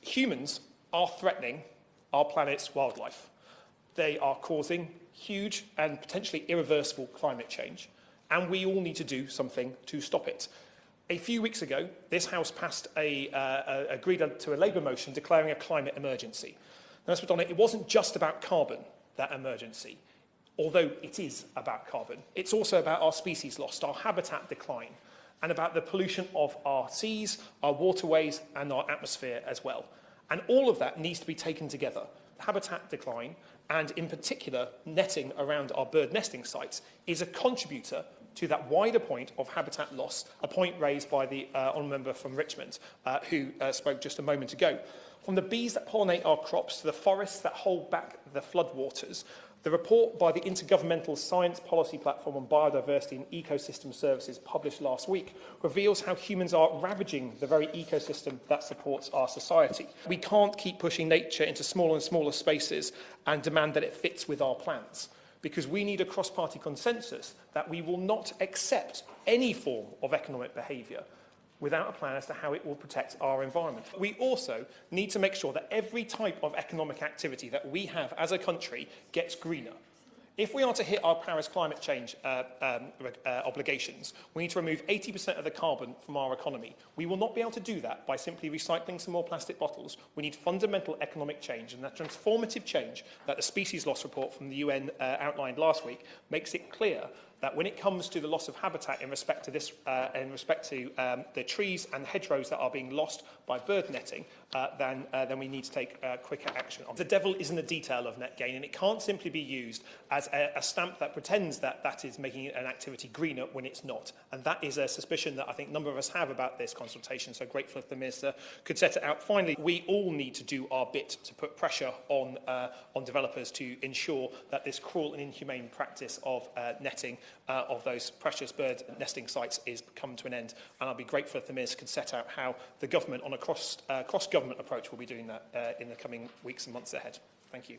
Humans are threatening our planet's wildlife. They are causing huge and potentially irreversible climate change, and we all need to do something to stop it. A few weeks ago, this House agreed to a Labour motion declaring a climate emergency. Now, Mr. McDonald, it wasn't just about carbon, that emergency, although it is about carbon. It's also about our species lost, our habitat decline, and about the pollution of our seas, our waterways, and our atmosphere as well. And all of that needs to be taken together. Habitat decline, and in particular, netting around our bird nesting sites, is a contributor to that wider point of habitat loss, a point raised by the honourable member from Richmond, who spoke just a moment ago. From the bees that pollinate our crops to the forests that hold back the floodwaters, the report by the Intergovernmental Science Policy Platform on Biodiversity and Ecosystem Services published last week reveals how humans are ravaging the very ecosystem that supports our society. We can't keep pushing nature into smaller and smaller spaces and demand that it fits with our plans, because we need a cross-party consensus that we will not accept any form of economic behaviour without a plan as to how it will protect our environment. We also need to make sure that every type of economic activity that we have as a country gets greener. If we are to hit our Paris climate change obligations, we need to remove 80% of the carbon from our economy. We will not be able to do that by simply recycling some more plastic bottles. We need fundamental economic change, and that transformative change that the species loss report from the UN outlined last week makes it clear that when it comes to the loss of habitat in respect to the trees and hedgerows that are being lost by bird netting, then we need to take quicker action. The devil is in the detail of net gain, and it can't simply be used as a stamp that pretends that that is making an activity greener when it's not. And that is a suspicion that I think a number of us have about this consultation, so grateful if the Minister could set it out. Finally, we all need to do our bit to put pressure on developers to ensure that this cruel and inhumane practice of netting of those precious bird nesting sites is come to an end. And I'll be grateful if the Minister could set out how the government, on a cross-government approach, will be doing that in the coming weeks and months ahead. Thank you.